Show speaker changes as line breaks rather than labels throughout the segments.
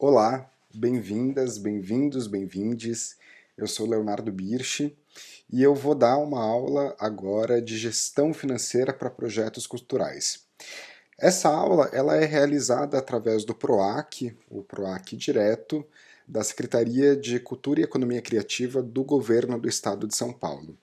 Olá, bem-vindas, bem-vindos, bem-vindes. Eu sou Leonardo Birsch e eu vou dar uma aula agora de gestão financeira para projetos culturais. Essa aula ela é realizada através do PROAC, o PROAC direto, da Secretaria de Cultura e Economia Criativa do Governo do Estado de São Paulo.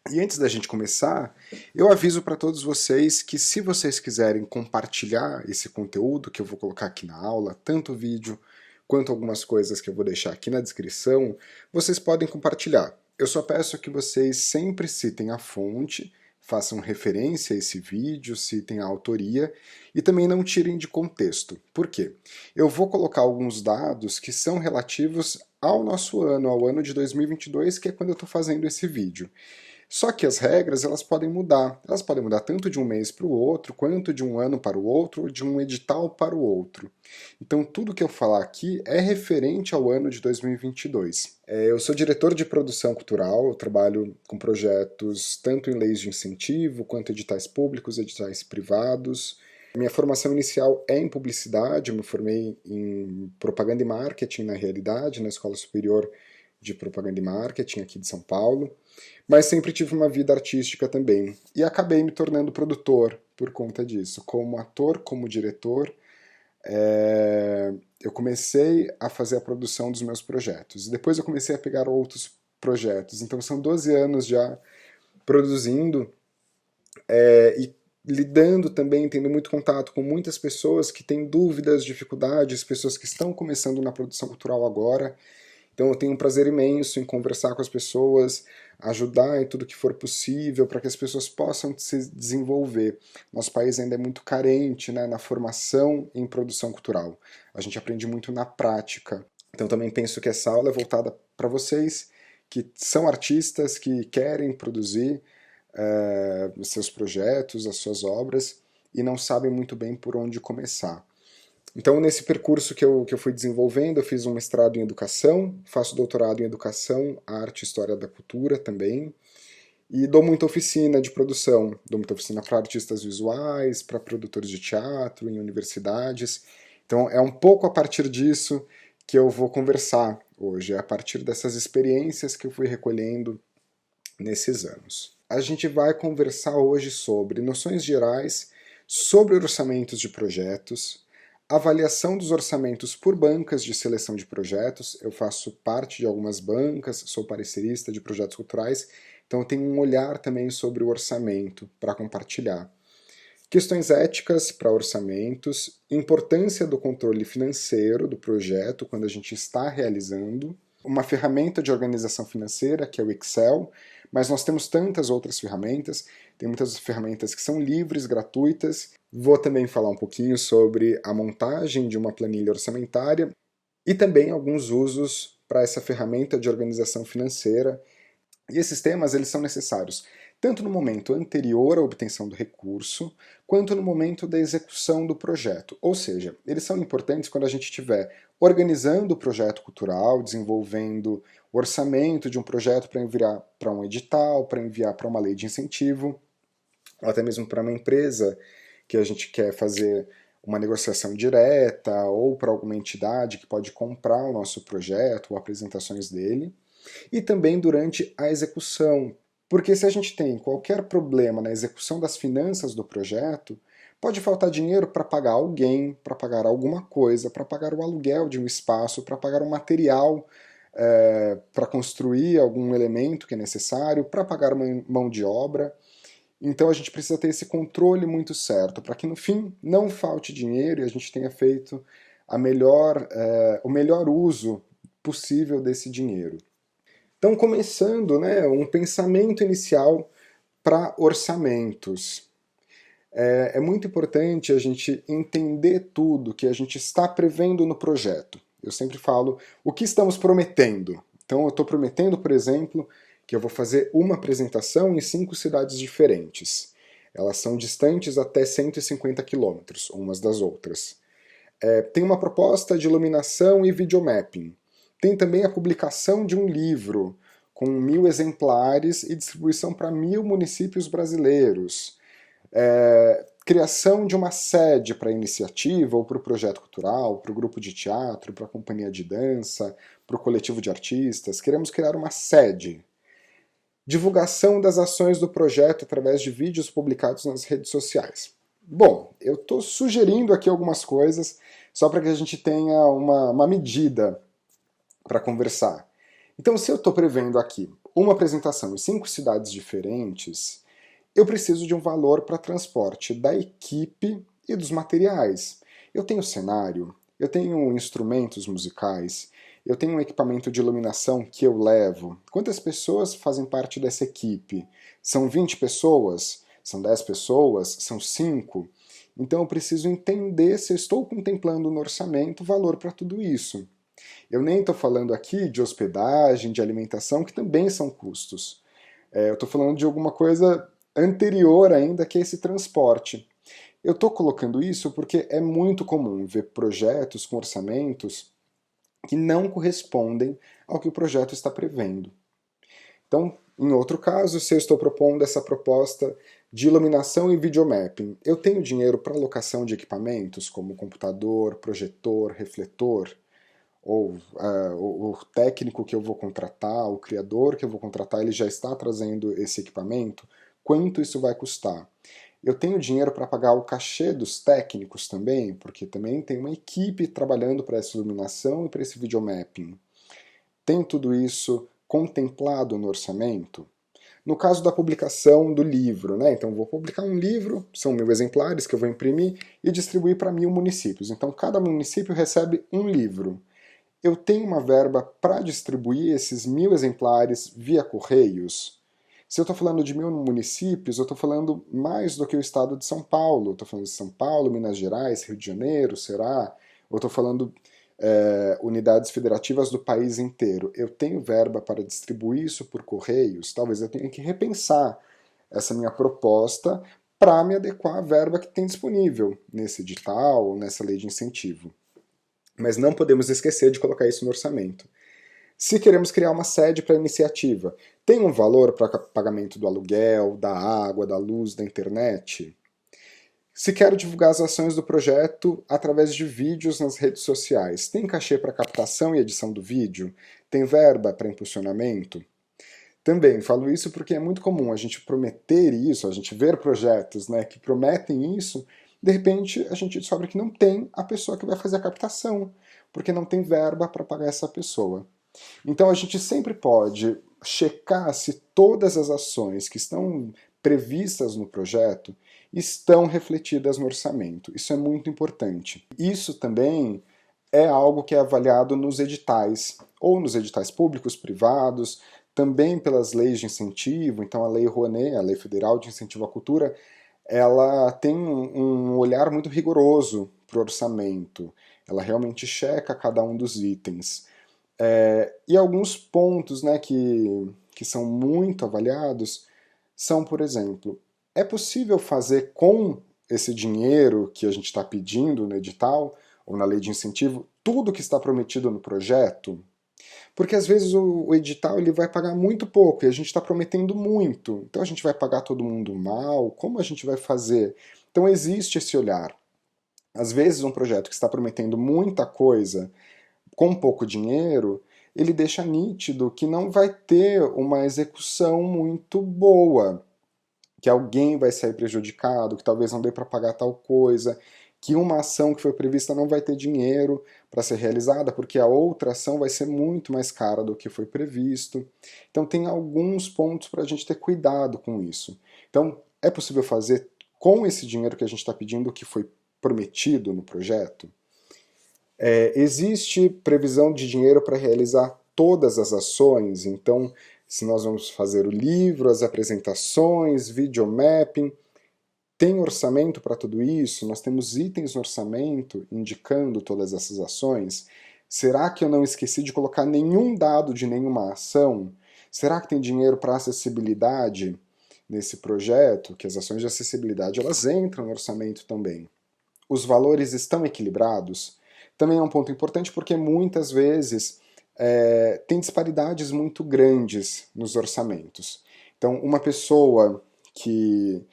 E antes da gente começar, eu aviso para todos vocês que se vocês quiserem compartilhar esse conteúdo que eu vou colocar aqui na aula, tanto o vídeo quanto algumas coisas que eu vou deixar aqui na descrição, vocês podem compartilhar. Eu só peço que vocês sempre citem a fonte, façam referência a esse vídeo, citem a autoria e também não tirem de contexto. Por quê? Eu vou colocar alguns dados que são relativos ao nosso ano, ao ano de 2022, que é quando eu estou fazendo esse vídeo. Só que as regras elas podem mudar. Elas podem mudar tanto de um mês para o outro, quanto de um ano para o outro, ou de um edital para o outro. Então tudo que eu falar aqui é referente ao ano de 2022. Eu sou diretor de produção cultural, eu trabalho com projetos tanto em leis de incentivo, quanto editais públicos, editais privados. Minha formação inicial é em publicidade, eu me formei em propaganda e marketing na realidade, na Escola Superior de Propaganda e Marketing aqui de São Paulo, mas sempre tive uma vida artística também, e acabei me tornando produtor por conta disso. Como ator, como diretor, eu comecei a fazer a produção dos meus projetos. Depois eu comecei a pegar outros projetos, então são 12 anos já produzindo e lidando também, tendo muito contato com muitas pessoas que têm dúvidas, dificuldades, pessoas que estão começando na produção cultural agora. Então eu tenho um prazer imenso em conversar com as pessoas, ajudar em tudo que for possível para que as pessoas possam se desenvolver. Nosso país ainda é muito carente, né, na formação em produção cultural. A gente aprende muito na prática. Então também penso que essa aula é voltada para vocês que são artistas, que querem produzir os seus projetos, as suas obras e não sabem muito bem por onde começar. Então, nesse percurso que eu fui desenvolvendo, eu fiz um mestrado em educação, faço doutorado em educação, arte e história da cultura também, e dou muita oficina de produção, dou muita oficina para artistas visuais, para produtores de teatro, em universidades. Então, é um pouco a partir disso que eu vou conversar hoje, é a partir dessas experiências que eu fui recolhendo nesses anos. A gente vai conversar hoje sobre noções gerais, sobre orçamentos de projetos, avaliação dos orçamentos por bancas de seleção de projetos. Eu faço parte de algumas bancas, sou parecerista de projetos culturais, então eu tenho um olhar também sobre o orçamento para compartilhar. Questões éticas para orçamentos, importância do controle financeiro do projeto quando a gente está realizando, uma ferramenta de organização financeira que é o Excel, mas nós temos tantas outras ferramentas, tem muitas ferramentas que são livres, gratuitas. Vou também falar um pouquinho sobre a montagem de uma planilha orçamentária e também alguns usos para essa ferramenta de organização financeira. E esses temas eles são necessários tanto no momento anterior à obtenção do recurso, quanto no momento da execução do projeto. Ou seja, eles são importantes quando a gente estiver organizando o projeto cultural, desenvolvendo o orçamento de um projeto para enviar para um edital, para enviar para uma lei de incentivo, ou até mesmo para uma empresa que a gente quer fazer uma negociação direta, ou para alguma entidade que pode comprar o nosso projeto ou apresentações dele, e também durante a execução. Porque se a gente tem qualquer problema na execução das finanças do projeto, pode faltar dinheiro para pagar alguém, para pagar alguma coisa, para pagar o aluguel de um espaço, para pagar um material para construir algum elemento que é necessário, para pagar uma mão de obra. Então a gente precisa ter esse controle muito certo, para que no fim não falte dinheiro e a gente tenha feito o melhor uso possível desse dinheiro. Então, começando, né, um pensamento inicial para orçamentos. É muito importante a gente entender tudo que a gente está prevendo no projeto. Eu sempre falo o que estamos prometendo. Então, eu estou prometendo, por exemplo, que eu vou fazer uma apresentação em 5 cidades diferentes. Elas são distantes até 150 quilômetros, umas das outras. Tem uma proposta de iluminação e videomapping. Tem também a publicação de um livro com 1000 exemplares e distribuição para 1000 municípios brasileiros. criação de uma sede para a iniciativa ou para o projeto cultural, para o grupo de teatro, para a companhia de dança, para o coletivo de artistas. Queremos criar uma sede. Divulgação das ações do projeto através de vídeos publicados nas redes sociais. Bom, eu estou sugerindo aqui algumas coisas só para que a gente tenha uma medida para conversar. Então, se eu estou prevendo aqui uma apresentação em 5 cidades diferentes, eu preciso de um valor para transporte da equipe e dos materiais. Eu tenho cenário, eu tenho instrumentos musicais, eu tenho um equipamento de iluminação que eu levo. Quantas pessoas fazem parte dessa equipe? São 20 pessoas? São 10 pessoas? São 5? Então eu preciso entender se eu estou contemplando no orçamento valor para tudo isso. Eu nem estou falando aqui de hospedagem, de alimentação, que também são custos. Eu estou falando de alguma coisa anterior ainda, que é esse transporte. Eu estou colocando isso porque é muito comum ver projetos com orçamentos que não correspondem ao que o projeto está prevendo. Então, em outro caso, se eu estou propondo essa proposta de iluminação e videomapping, eu tenho dinheiro para alocação de equipamentos como computador, projetor, refletor, ou o técnico que eu vou contratar, o criador que eu vou contratar, ele já está trazendo esse equipamento, quanto isso vai custar? Eu tenho dinheiro para pagar o cachê dos técnicos também, porque também tem uma equipe trabalhando para essa iluminação e para esse videomapping. Tem tudo isso contemplado no orçamento? No caso da publicação do livro, né? Então vou publicar um livro, são 1000 exemplares que eu vou imprimir e distribuir para 1000 municípios. Então cada município recebe um livro. Eu tenho uma verba para distribuir esses 1000 exemplares via correios? Se eu estou falando de 1000 municípios, eu estou falando mais do que o estado de São Paulo. Estou falando de São Paulo, Minas Gerais, Rio de Janeiro, será? Ou estou falando unidades federativas do país inteiro. Eu tenho verba para distribuir isso por correios? Talvez eu tenha que repensar essa minha proposta para me adequar à verba que tem disponível nesse edital, nessa lei de incentivo. Mas não podemos esquecer de colocar isso no orçamento. Se queremos criar uma sede para a iniciativa, tem um valor para pagamento do aluguel, da água, da luz, da internet? Se quero divulgar as ações do projeto através de vídeos nas redes sociais, tem cachê para captação e edição do vídeo? Tem verba para impulsionamento? Também falo isso porque é muito comum a gente prometer isso, a gente ver projetos, né, que prometem isso, de repente a gente descobre que não tem a pessoa que vai fazer a captação, porque não tem verba para pagar essa pessoa. Então a gente sempre pode checar se todas as ações que estão previstas no projeto estão refletidas no orçamento. Isso é muito importante. Isso também é algo que é avaliado nos editais, ou nos editais públicos, privados, também pelas leis de incentivo. Então a Lei Rouanet, a Lei Federal de Incentivo à Cultura, ela tem um olhar muito rigoroso para o orçamento. Ela realmente checa cada um dos itens. E alguns pontos, né, que são muito avaliados são, por exemplo, é possível fazer com esse dinheiro que a gente está pedindo no edital ou na lei de incentivo tudo que está prometido no projeto? Porque às vezes o edital ele vai pagar muito pouco e a gente está prometendo muito. Então a gente vai pagar todo mundo mal? Como a gente vai fazer? Então existe esse olhar. Às vezes um projeto que está prometendo muita coisa com pouco dinheiro, ele deixa nítido que não vai ter uma execução muito boa, que alguém vai sair prejudicado, que talvez não dê para pagar tal coisa, que uma ação que foi prevista não vai ter dinheiro para ser realizada, porque a outra ação vai ser muito mais cara do que foi previsto. Então tem alguns pontos para a gente ter cuidado com isso. Então é possível fazer com esse dinheiro que a gente está pedindo o que foi prometido no projeto? Existe previsão de dinheiro para realizar todas as ações, então se nós vamos fazer o livro, as apresentações, videomapping, tem orçamento para tudo isso? Nós temos itens no orçamento indicando todas essas ações? Será que eu não esqueci de colocar nenhum dado de nenhuma ação? Será que tem dinheiro para acessibilidade nesse projeto? Que as ações de acessibilidade elas entram no orçamento também. Os valores estão equilibrados? Também é um ponto importante porque muitas vezes tem disparidades muito grandes nos orçamentos. Então, uma pessoa que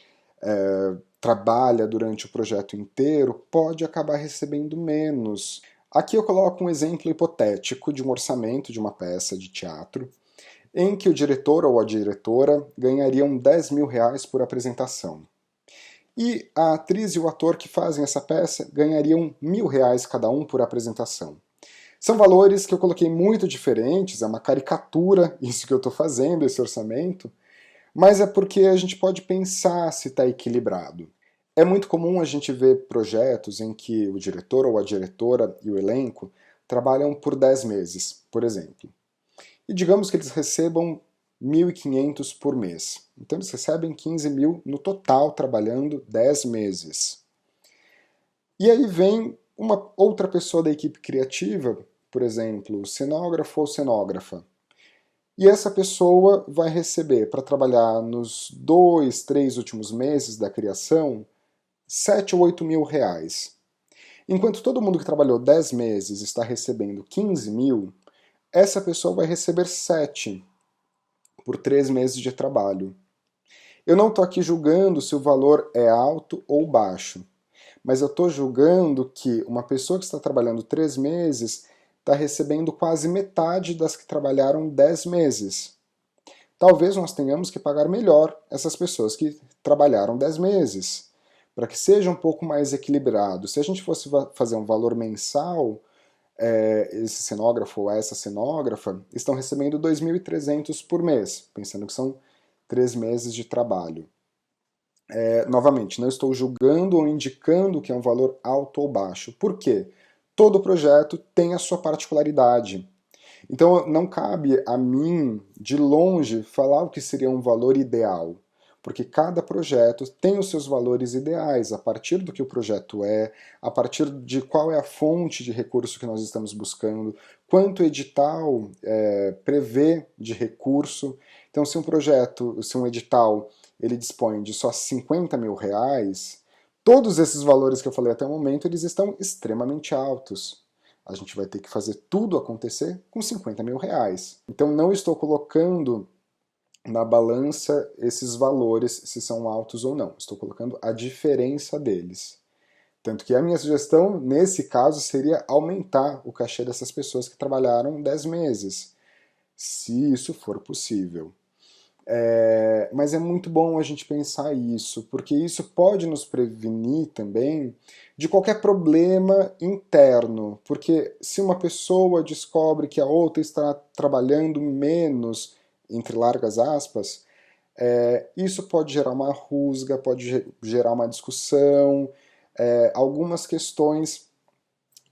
trabalha durante o projeto inteiro pode acabar recebendo menos. Aqui eu coloco um exemplo hipotético de um orçamento de uma peça de teatro, em que o diretor ou a diretora ganhariam 10 mil reais por apresentação. E a atriz e o ator que fazem essa peça ganhariam 1.000 reais cada um por apresentação. São valores que eu coloquei muito diferentes, é uma caricatura isso que eu estou fazendo, esse orçamento, mas é porque a gente pode pensar se está equilibrado. É muito comum a gente ver projetos em que o diretor ou a diretora e o elenco trabalham por 10 meses, por exemplo. E digamos que eles recebam 1.500 por mês. Então eles recebem 15 mil no total trabalhando 10 meses. E aí vem uma outra pessoa da equipe criativa, por exemplo, cenógrafo ou cenógrafa. E essa pessoa vai receber, para trabalhar nos 2, 3 últimos meses da criação, 7 ou 8 mil reais. Enquanto todo mundo que trabalhou 10 meses está recebendo 15 mil, essa pessoa vai receber 7 por 3 meses de trabalho. Eu não estou aqui julgando se o valor é alto ou baixo, mas eu estou julgando que uma pessoa que está trabalhando 3 meses está recebendo quase metade das que trabalharam 10 meses. Talvez nós tenhamos que pagar melhor essas pessoas que trabalharam 10 meses, para que seja um pouco mais equilibrado. Se a gente fosse fazer um valor mensal, esse cenógrafo ou essa cenógrafa estão recebendo 2.300 por mês, pensando que são 3 meses de trabalho. Novamente, não estou julgando ou indicando que é um valor alto ou baixo. Por quê? Todo projeto tem a sua particularidade. Então não cabe a mim, de longe, falar o que seria um valor ideal, porque cada projeto tem os seus valores ideais, a partir do que o projeto é, a partir de qual é a fonte de recurso que nós estamos buscando, quanto o edital prevê de recurso. Então se um edital ele dispõe de só 50 mil reais, todos esses valores que eu falei até o momento, eles estão extremamente altos. A gente vai ter que fazer tudo acontecer com 50 mil reais. Então não estou colocando na balança esses valores, se são altos ou não. Estou colocando a diferença deles. Tanto que a minha sugestão, nesse caso, seria aumentar o cachê dessas pessoas que trabalharam 10 meses, se isso for possível. Mas é muito bom a gente pensar isso, porque isso pode nos prevenir também de qualquer problema interno, porque se uma pessoa descobre que a outra está trabalhando menos, entre largas aspas, isso pode gerar uma rusga, pode gerar uma discussão, algumas questões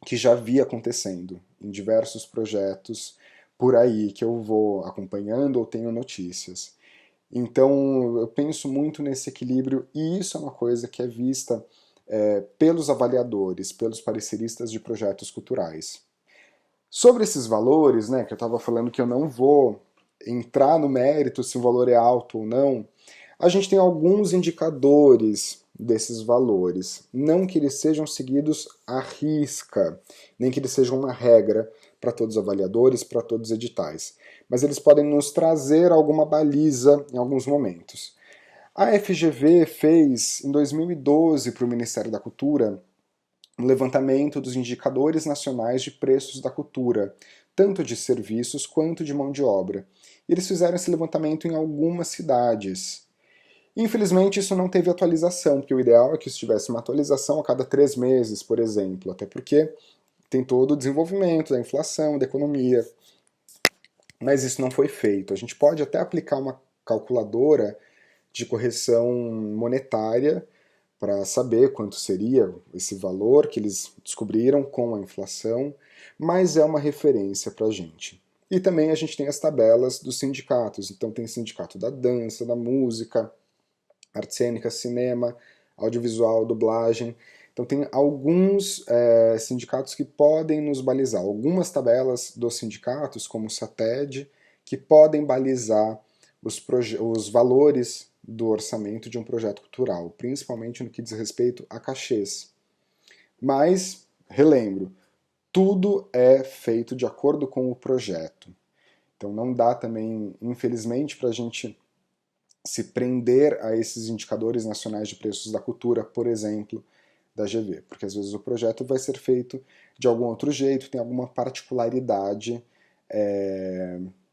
que já vi acontecendo em diversos projetos por aí que eu vou acompanhando ou tenho notícias. Então, eu penso muito nesse equilíbrio e isso é uma coisa que é vista pelos avaliadores, pelos pareceristas de projetos culturais. Sobre esses valores, né, que eu estava falando que eu não vou entrar no mérito se o valor é alto ou não, a gente tem alguns indicadores desses valores. Não que eles sejam seguidos à risca, nem que eles sejam uma regra para todos os avaliadores, para todos os editais. Mas eles podem nos trazer alguma baliza em alguns momentos. A FGV fez, em 2012, para o Ministério da Cultura, um levantamento dos indicadores nacionais de preços da cultura, tanto de serviços quanto de mão de obra. Eles fizeram esse levantamento em algumas cidades. Infelizmente, isso não teve atualização, porque o ideal é que isso tivesse uma atualização a cada 3 meses, por exemplo, até porque tem todo o desenvolvimento da inflação, da economia. Mas isso não foi feito. A gente pode até aplicar uma calculadora de correção monetária para saber quanto seria esse valor que eles descobriram com a inflação, mas é uma referência para a gente. E também a gente tem as tabelas dos sindicatos. Então tem sindicato da dança, da música, arte cênica, cinema, audiovisual, dublagem. Então tem alguns sindicatos que podem nos balizar, algumas tabelas dos sindicatos, como o SATED, que podem balizar os valores do orçamento de um projeto cultural, principalmente no que diz respeito a cachês. Mas, relembro, tudo é feito de acordo com o projeto. Então não dá também, infelizmente, para a gente se prender a esses indicadores nacionais de preços da cultura, por exemplo, da GV, porque às vezes o projeto vai ser feito de algum outro jeito, tem alguma particularidade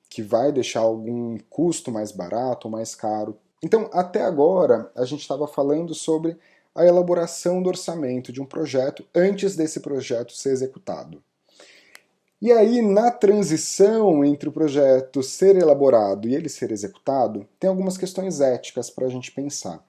que vai deixar algum custo mais barato ou mais caro. Então, até agora, a gente estava falando sobre a elaboração do orçamento de um projeto antes desse projeto ser executado. E aí, na transição entre o projeto ser elaborado e ele ser executado, tem algumas questões éticas para a gente pensar.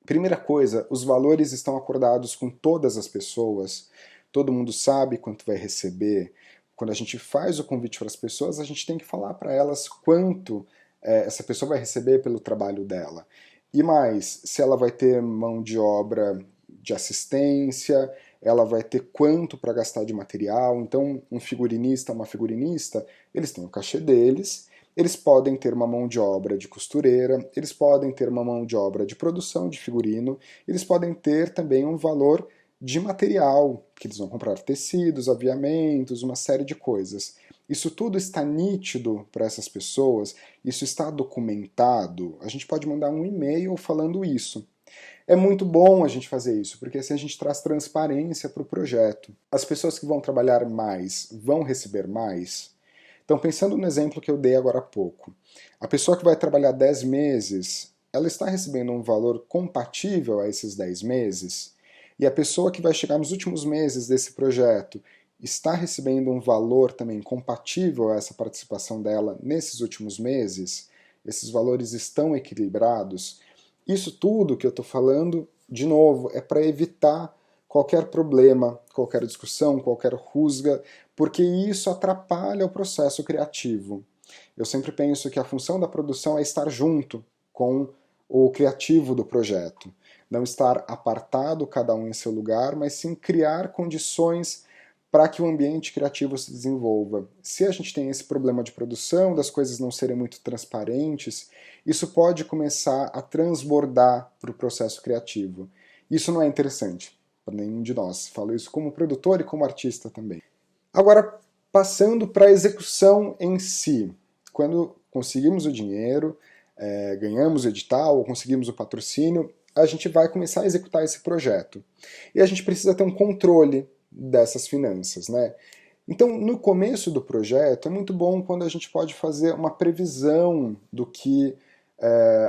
Primeira coisa, os valores estão acordados com todas as pessoas, todo mundo sabe quanto vai receber. Quando a gente faz o convite para as pessoas, a gente tem que falar para elas quanto essa pessoa vai receber pelo trabalho dela. E mais, se ela vai ter mão de obra de assistência, ela vai ter quanto para gastar de material. Então, um figurinista, uma figurinista, eles têm o cachê deles, eles podem ter uma mão de obra de costureira, eles podem ter uma mão de obra de produção de figurino, eles podem ter também um valor de material, que eles vão comprar tecidos, aviamentos, uma série de coisas. Isso tudo está nítido para essas pessoas, isso está documentado. A gente pode mandar um e-mail falando isso. É muito bom a gente fazer isso, porque assim a gente traz transparência para o projeto. As pessoas que vão trabalhar mais vão receber mais. Então, pensando no exemplo que eu dei agora há pouco, a pessoa que vai trabalhar 10 meses, ela está recebendo um valor compatível a esses 10 meses? E a pessoa que vai chegar nos últimos meses desse projeto está recebendo um valor também compatível a essa participação dela nesses últimos meses? Esses valores estão equilibrados? Isso tudo que eu estou falando, de novo, é para evitar qualquer problema, qualquer discussão, qualquer rusga, porque isso atrapalha o processo criativo. Eu sempre penso que a função da produção é estar junto com o criativo do projeto. Não estar apartado, cada um em seu lugar, mas sim criar condições para que o ambiente criativo se desenvolva. Se a gente tem esse problema de produção, das coisas não serem muito transparentes, isso pode começar a transbordar para o processo criativo. Isso não é interessante para nenhum de nós. Falo isso como produtor e como artista também. Agora, passando para a execução em si. Quando conseguimos o dinheiro, ganhamos o edital ou conseguimos o patrocínio, a gente vai começar a executar esse projeto. E a gente precisa ter um controle dessas finanças, né? Então, no começo do projeto, é muito bom quando a gente pode fazer uma previsão do que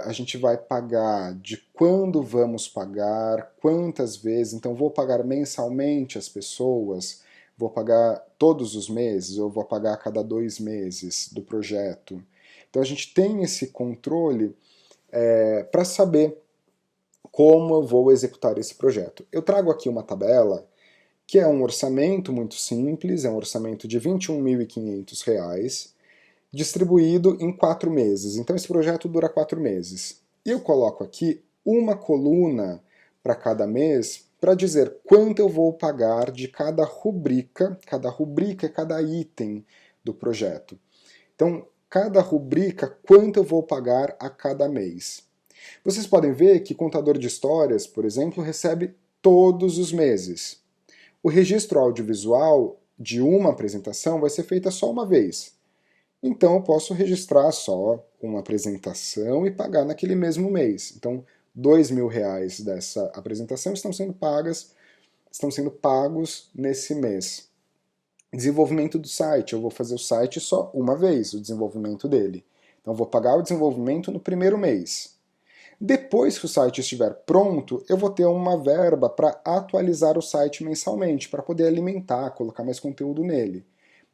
a gente vai pagar, de quando vamos pagar, quantas vezes. Então, vou pagar mensalmente as pessoas, vou pagar todos os meses, ou vou pagar a cada 2 meses do projeto. Então, a gente tem esse controle para saber como eu vou executar esse projeto. Eu trago aqui uma tabela que é um orçamento muito simples, é um orçamento de R$ 21.500, distribuído em 4 meses. Então esse projeto dura 4 meses. E eu coloco aqui uma coluna para cada mês para dizer quanto eu vou pagar de cada rubrica é cada item do projeto. Então, cada rubrica, quanto eu vou pagar a cada mês. Vocês podem ver que contador de histórias, por exemplo, recebe todos os meses. O registro audiovisual de uma apresentação vai ser feita só uma vez. Então eu posso registrar só uma apresentação e pagar naquele mesmo mês. Então, R$ 2.000 dessa apresentação estão sendo pagos nesse mês. Desenvolvimento do site, eu vou fazer o site só uma vez, o desenvolvimento dele. Então eu vou pagar o desenvolvimento no primeiro mês. Depois que o site estiver pronto, eu vou ter uma verba para atualizar o site mensalmente, para poder alimentar, colocar mais conteúdo nele.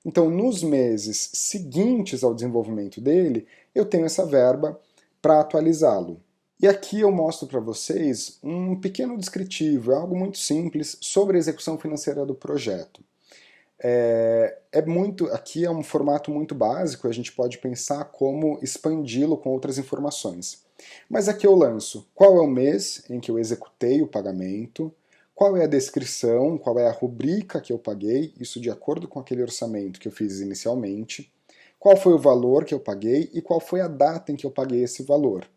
Então, nos meses seguintes ao desenvolvimento dele, eu tenho essa verba para atualizá-lo. E aqui eu mostro para vocês um pequeno descritivo, é algo muito simples, sobre a execução financeira do projeto. Aqui é um formato muito básico, a gente pode pensar como expandi-lo com outras informações. Mas aqui eu lanço qual é o mês em que eu executei o pagamento, qual é a descrição, qual é a rubrica que eu paguei, isso de acordo com aquele orçamento que eu fiz inicialmente, qual foi o valor que eu paguei e qual foi a data em que eu paguei esse valor.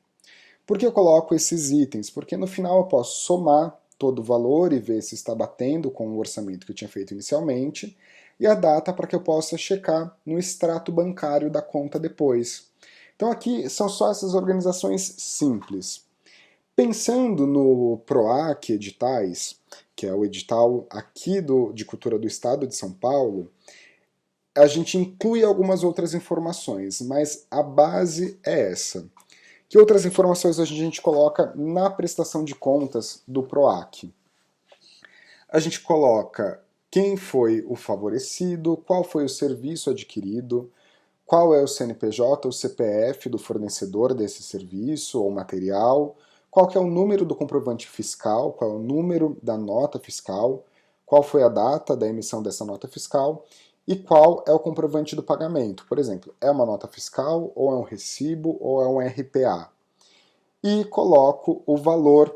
Por que eu coloco esses itens? Porque no final eu posso somar todo o valor e ver se está batendo com o orçamento que eu tinha feito inicialmente, e a data para que eu possa checar no extrato bancário da conta depois. Então aqui são só essas organizações simples. Pensando no PROAC Editais, que é o edital aqui de cultura do estado de São Paulo, a gente inclui algumas outras informações, mas a base é essa. Que outras informações a gente coloca na prestação de contas do PROAC? A gente coloca quem foi o favorecido, qual foi o serviço adquirido, qual é o CNPJ, o CPF do fornecedor desse serviço ou material, qual que é o número do comprovante fiscal, qual é o número da nota fiscal, qual foi a data da emissão dessa nota fiscal e qual é o comprovante do pagamento. Por exemplo, é uma nota fiscal, ou é um recibo, ou é um RPA. E coloco o valor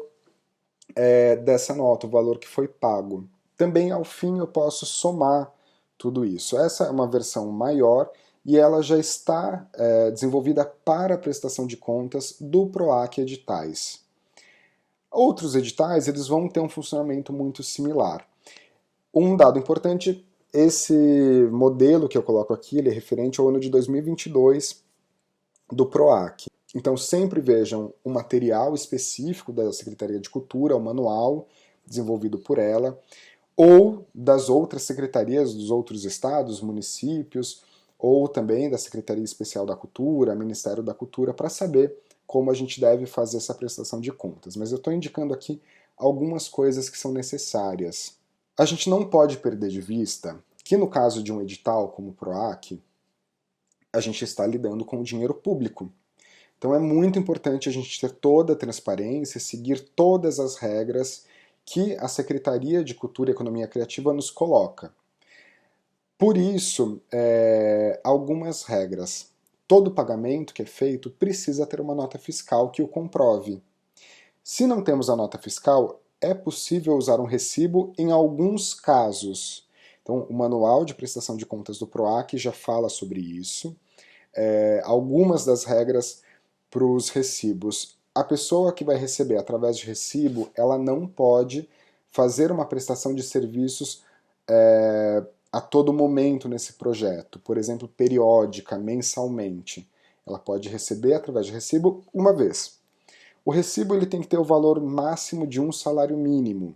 dessa nota, o valor que foi pago. Também, ao fim, eu posso somar tudo isso. Essa é uma versão maior e ela já está desenvolvida para a prestação de contas do PROAC Editais. Outros editais eles vão ter um funcionamento muito similar. Um dado importante, esse modelo que eu coloco aqui, ele é referente ao ano de 2022 do PROAC. Então sempre vejam o material específico da Secretaria de Cultura, o manual desenvolvido por ela, ou das outras secretarias dos outros estados, municípios, ou também da Secretaria Especial da Cultura, Ministério da Cultura, para saber como a gente deve fazer essa prestação de contas. Mas eu estou indicando aqui algumas coisas que são necessárias. A gente não pode perder de vista que no caso de um edital como o PROAC, a gente está lidando com o dinheiro público. Então é muito importante a gente ter toda a transparência, seguir todas as regras que a Secretaria de Cultura e Economia Criativa nos coloca. Por isso, algumas regras. Todo pagamento que é feito precisa ter uma nota fiscal que o comprove. Se não temos a nota fiscal, é possível usar um recibo em alguns casos. Então, o Manual de Prestação de Contas do PROAC já fala sobre isso. Algumas das regras para os recibos. A pessoa que vai receber através de recibo, ela não pode fazer uma prestação de serviços a todo momento nesse projeto, por exemplo, periódica, mensalmente. Ela pode receber através de recibo uma vez. O recibo ele tem que ter o valor máximo de um salário mínimo.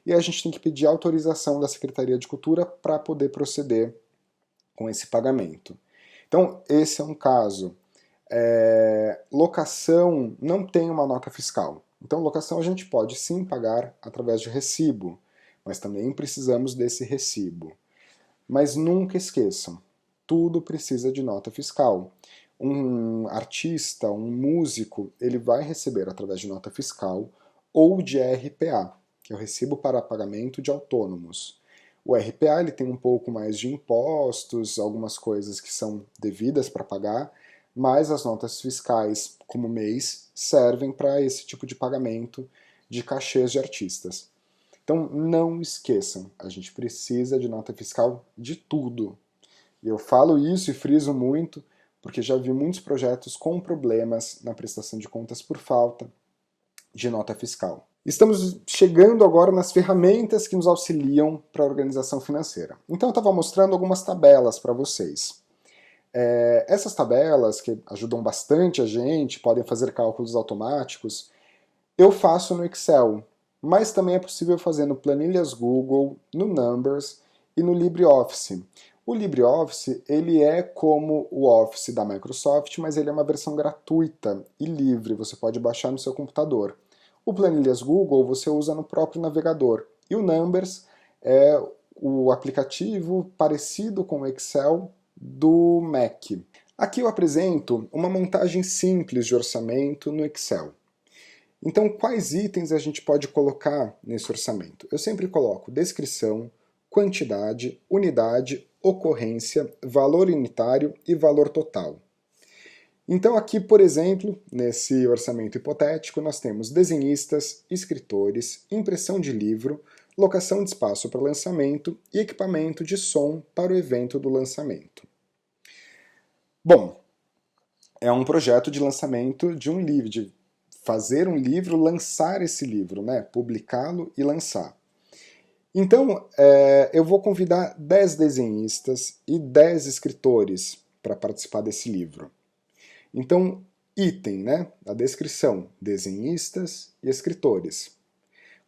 E a gente tem que pedir autorização da Secretaria de Cultura para poder proceder com esse pagamento. Então, esse é um caso. Locação não tem uma nota fiscal. Então, locação a gente pode sim pagar através de recibo, mas também precisamos desse recibo. Mas nunca esqueçam, tudo precisa de nota fiscal. Um artista, um músico, ele vai receber através de nota fiscal ou de RPA, que é o Recibo para Pagamento de Autônomos. O RPA ele tem um pouco mais de impostos, algumas coisas que são devidas para pagar, mas as notas fiscais, como mês, servem para esse tipo de pagamento de cachês de artistas. Então não esqueçam, a gente precisa de nota fiscal de tudo. E eu falo isso e friso muito, porque já vi muitos projetos com problemas na prestação de contas por falta de nota fiscal. Estamos chegando agora nas ferramentas que nos auxiliam para a organização financeira. Então eu estava mostrando algumas tabelas para vocês. Essas tabelas, que ajudam bastante a gente, podem fazer cálculos automáticos, eu faço no Excel, mas também é possível fazer no Planilhas Google, no Numbers e no LibreOffice. O LibreOffice ele é como o Office da Microsoft, mas ele é uma versão gratuita e livre, você pode baixar no seu computador. O Planilhas Google você usa no próprio navegador. E o Numbers é o aplicativo parecido com o Excel do Mac. Aqui eu apresento uma montagem simples de orçamento no Excel. Então, quais itens a gente pode colocar nesse orçamento? Eu sempre coloco descrição, quantidade, unidade, ocorrência, valor unitário e valor total. Então aqui, por exemplo, nesse orçamento hipotético, nós temos desenhistas, escritores, impressão de livro, locação de espaço para lançamento e equipamento de som para o evento do lançamento. Bom, é um projeto de lançamento de um livro, de fazer um livro, lançar esse livro, né? Publicá-lo e lançar. Então, eu vou convidar 10 desenhistas e 10 escritores para participar desse livro. Então, item, né? A descrição, desenhistas e escritores.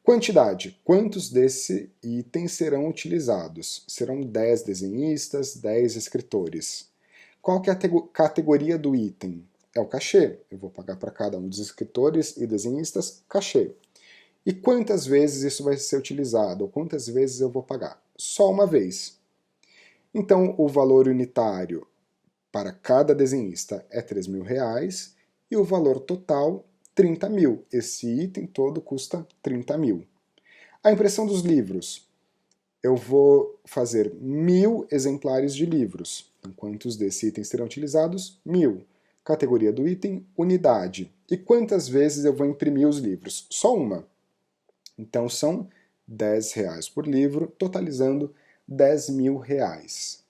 Quantidade, quantos desse item serão utilizados? Serão 10 desenhistas, 10 escritores. Qual que é a categoria do item? É o cachê. Eu vou pagar para cada um dos escritores e desenhistas cachê. E quantas vezes isso vai ser utilizado? Ou quantas vezes eu vou pagar? Só uma vez. Então, o valor unitário para cada desenhista é R$3.000 e o valor total 30 mil. Esse item todo custa 30 mil. A impressão dos livros. Eu vou fazer 1.000 exemplares de livros. Então, quantos desses itens serão utilizados? 1.000. Categoria do item, unidade. E quantas vezes eu vou imprimir os livros? Só uma. Então, são R$10 por livro, totalizando R$10.000.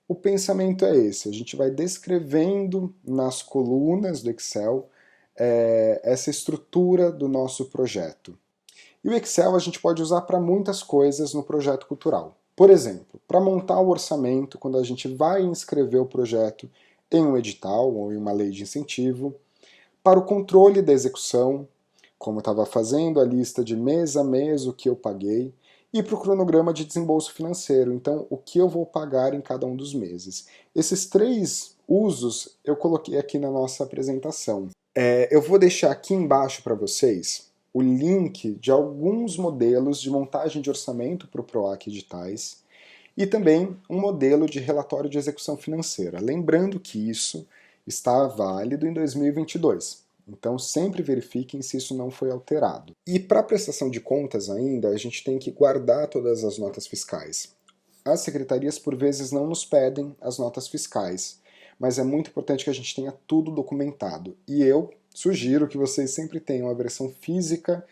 O pensamento é esse, a gente vai descrevendo nas colunas do Excel essa estrutura do nosso projeto. E o Excel a gente pode usar para muitas coisas no projeto cultural. Por exemplo, para montar o orçamento, quando a gente vai inscrever o projeto em um edital ou em uma lei de incentivo, para o controle da execução, como eu estava fazendo a lista de mês a mês o que eu paguei, e para o cronograma de desembolso financeiro, então o que eu vou pagar em cada um dos meses. Esses 3 usos eu coloquei aqui na nossa apresentação. Eu vou deixar aqui embaixo para vocês o link de alguns modelos de montagem de orçamento para o PROAC Editais e também um modelo de relatório de execução financeira. Lembrando que isso está válido em 2022. Então sempre verifiquem se isso não foi alterado. E para a prestação de contas ainda, a gente tem que guardar todas as notas fiscais. As secretarias por vezes não nos pedem as notas fiscais, mas é muito importante que a gente tenha tudo documentado. E eu sugiro que vocês sempre tenham a versão física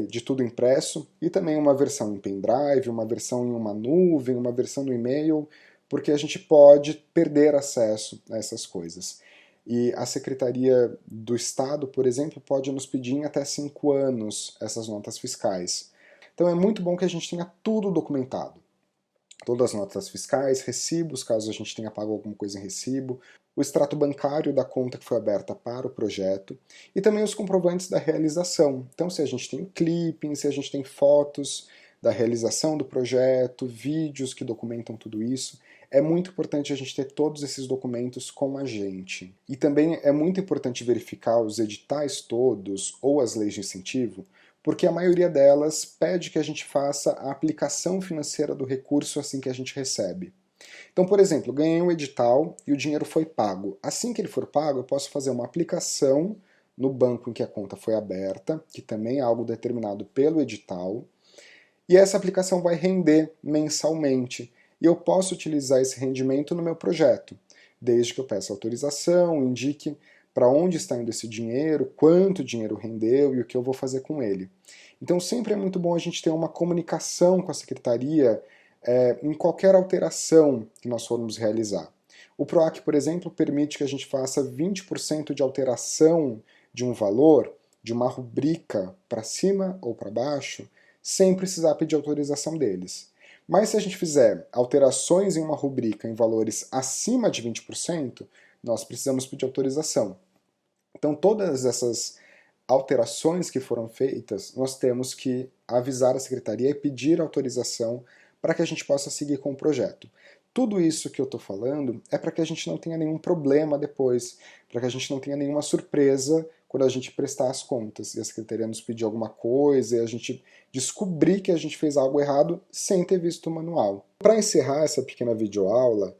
de tudo impresso e também uma versão em pendrive, uma versão em uma nuvem, uma versão no e-mail, porque a gente pode perder acesso a essas coisas. E a Secretaria do Estado, por exemplo, pode nos pedir em até 5 anos essas notas fiscais. Então é muito bom que a gente tenha tudo documentado. Todas as notas fiscais, recibos, caso a gente tenha pago alguma coisa em recibo, o extrato bancário da conta que foi aberta para o projeto e também os comprovantes da realização. Então, se a gente tem clipping, se a gente tem fotos da realização do projeto, vídeos que documentam tudo isso, é muito importante a gente ter todos esses documentos com a gente. E também é muito importante verificar os editais todos ou as leis de incentivo, porque a maioria delas pede que a gente faça a aplicação financeira do recurso assim que a gente recebe. Então, por exemplo, ganhei um edital e o dinheiro foi pago. Assim que ele for pago, eu posso fazer uma aplicação no banco em que a conta foi aberta, que também é algo determinado pelo edital, e essa aplicação vai render mensalmente. E eu posso utilizar esse rendimento no meu projeto, desde que eu peça autorização, indique para onde está indo esse dinheiro, quanto dinheiro rendeu e o que eu vou fazer com ele. Então sempre é muito bom a gente ter uma comunicação com a secretaria em qualquer alteração que nós formos realizar. O PROAC, por exemplo, permite que a gente faça 20% de alteração de um valor, de uma rubrica para cima ou para baixo, sem precisar pedir autorização deles. Mas se a gente fizer alterações em uma rubrica em valores acima de 20%, nós precisamos pedir autorização. Então todas essas alterações que foram feitas, nós temos que avisar a secretaria e pedir autorização para que a gente possa seguir com o projeto. Tudo isso que eu estou falando é para que a gente não tenha nenhum problema depois, para que a gente não tenha nenhuma surpresa quando a gente prestar as contas e a secretaria nos pedir alguma coisa e a gente descobrir que a gente fez algo errado sem ter visto o manual. Para encerrar essa pequena videoaula,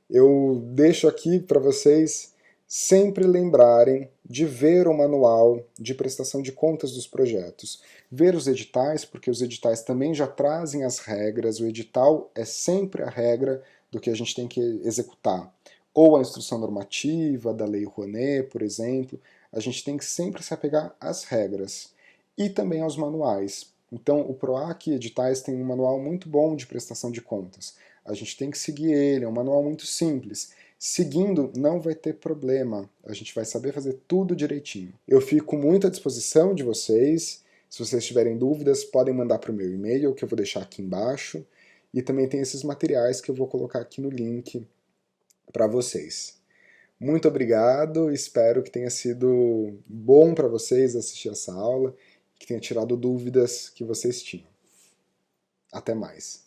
eu deixo aqui para vocês sempre lembrarem de ver o manual de prestação de contas dos projetos. Ver os editais, porque os editais também já trazem as regras, o edital é sempre a regra do que a gente tem que executar. Ou a instrução normativa da Lei Rouanet, por exemplo, a gente tem que sempre se apegar às regras. E também aos manuais. Então o PROAC Editais tem um manual muito bom de prestação de contas. A gente tem que seguir ele, é um manual muito simples. Seguindo, não vai ter problema, a gente vai saber fazer tudo direitinho. Eu fico muito à disposição de vocês, se vocês tiverem dúvidas, podem mandar para o meu e-mail, que eu vou deixar aqui embaixo, e também tem esses materiais que eu vou colocar aqui no link para vocês. Muito obrigado, espero que tenha sido bom para vocês assistir essa aula, que tenha tirado dúvidas que vocês tinham. Até mais.